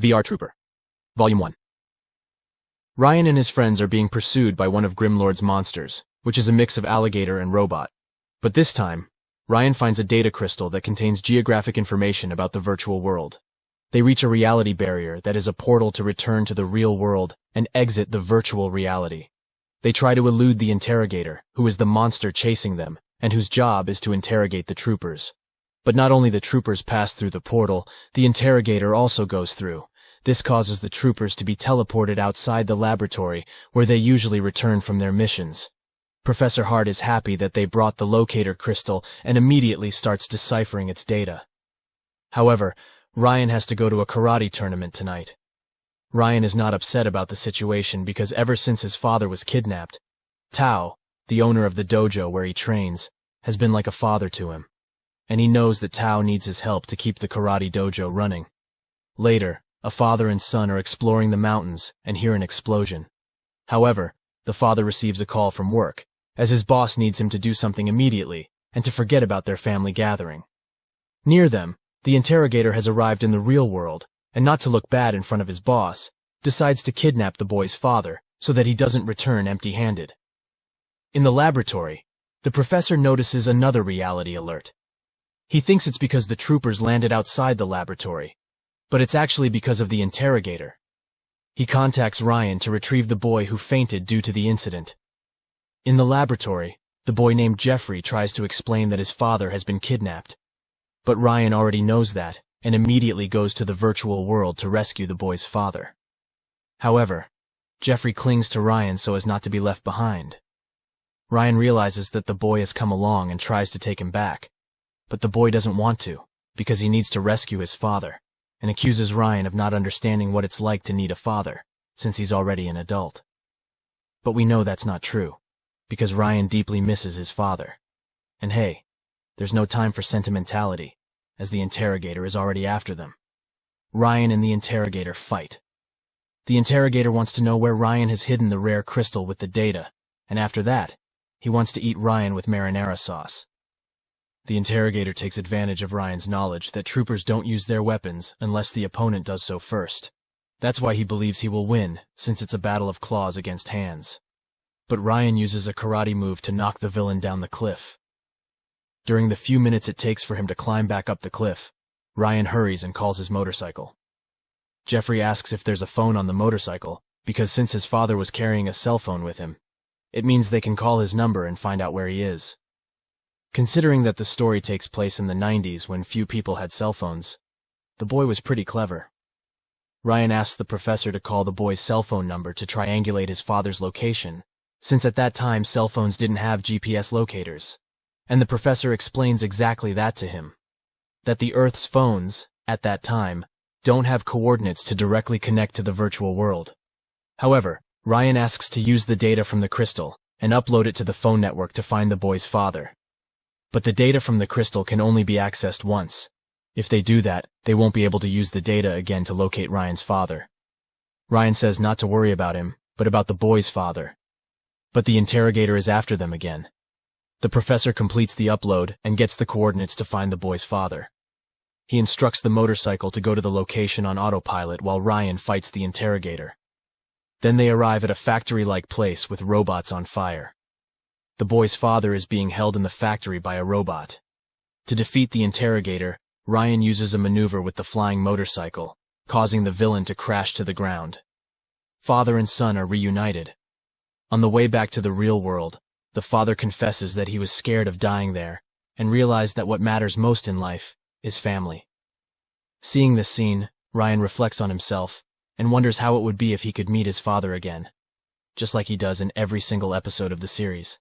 VR Trooper. Volume 1. Ryan and his friends are being pursued by one of Grimlord's monsters, which is a mix of alligator and robot. But this time, Ryan finds a data crystal that contains geographic information about the virtual world. They reach a reality barrier that is a portal to return to the real world and exit the virtual reality. They try to elude the interrogator, who is the monster chasing them, and whose job is to interrogate the troopers. But not only the troopers pass through the portal, the interrogator also goes through. This causes the troopers to be teleported outside the laboratory, where they usually return from their missions. Professor Hart is happy that they brought the locator crystal and immediately starts deciphering its data. However, Ryan has to go to a karate tournament tonight. Ryan is not upset about the situation because ever since his father was kidnapped, Tao, the owner of the dojo where he trains, has been like a father to him. And he knows that Tao needs his help to keep the karate dojo running. Later, a father and son are exploring the mountains and hear an explosion. However, the father receives a call from work, as his boss needs him to do something immediately and to forget about their family gathering. Near them, the interrogator has arrived in the real world, and not to look bad in front of his boss, decides to kidnap the boy's father so that he doesn't return empty-handed. In the laboratory, the professor notices another reality alert. He thinks it's because the troopers landed outside the laboratory, but it's actually because of the interrogator. He contacts Ryan to retrieve the boy who fainted due to the incident. In the laboratory, the boy named Jeffrey tries to explain that his father has been kidnapped. But Ryan already knows that and immediately goes to the virtual world to rescue the boy's father. However, Jeffrey clings to Ryan so as not to be left behind. Ryan realizes that the boy has come along and tries to take him back, but the boy doesn't want to because he needs to rescue his father, and accuses Ryan of not understanding what it's like to need a father, since he's already an adult. But we know that's not true, because Ryan deeply misses his father. And hey, there's no time for sentimentality, as the interrogator is already after them. Ryan and the interrogator fight. The interrogator wants to know where Ryan has hidden the rare crystal with the data, and after that, he wants to eat Ryan with marinara sauce. The interrogator takes advantage of Ryan's knowledge that troopers don't use their weapons unless the opponent does so first. That's why he believes he will win, since it's a battle of claws against hands. But Ryan uses a karate move to knock the villain down the cliff. During the few minutes it takes for him to climb back up the cliff, Ryan hurries and calls his motorcycle. Jeffrey asks if there's a phone on the motorcycle, because since his father was carrying a cell phone with him, it means they can call his number and find out where he is. Considering that the story takes place in the 90s when few people had cell phones, the boy was pretty clever. Ryan asks the professor to call the boy's cell phone number to triangulate his father's location, since at that time cell phones didn't have GPS locators. And the professor explains exactly that to him. That the Earth's phones, at that time, don't have coordinates to directly connect to the virtual world. However, Ryan asks to use the data from the crystal and upload it to the phone network to find the boy's father. But the data from the crystal can only be accessed once. If they do that, they won't be able to use the data again to locate Ryan's father. Ryan says not to worry about him, but about the boy's father. But the interrogator is after them again. The professor completes the upload and gets the coordinates to find the boy's father. He instructs the motorcycle to go to the location on autopilot while Ryan fights the interrogator. Then they arrive at a factory-like place with robots on fire. The boy's father is being held in the factory by a robot. To defeat the interrogator, Ryan uses a maneuver with the flying motorcycle, causing the villain to crash to the ground. Father and son are reunited. On the way back to the real world, the father confesses that he was scared of dying there and realized that what matters most in life is family. Seeing this scene, Ryan reflects on himself and wonders how it would be if he could meet his father again, just like he does in every single episode of the series.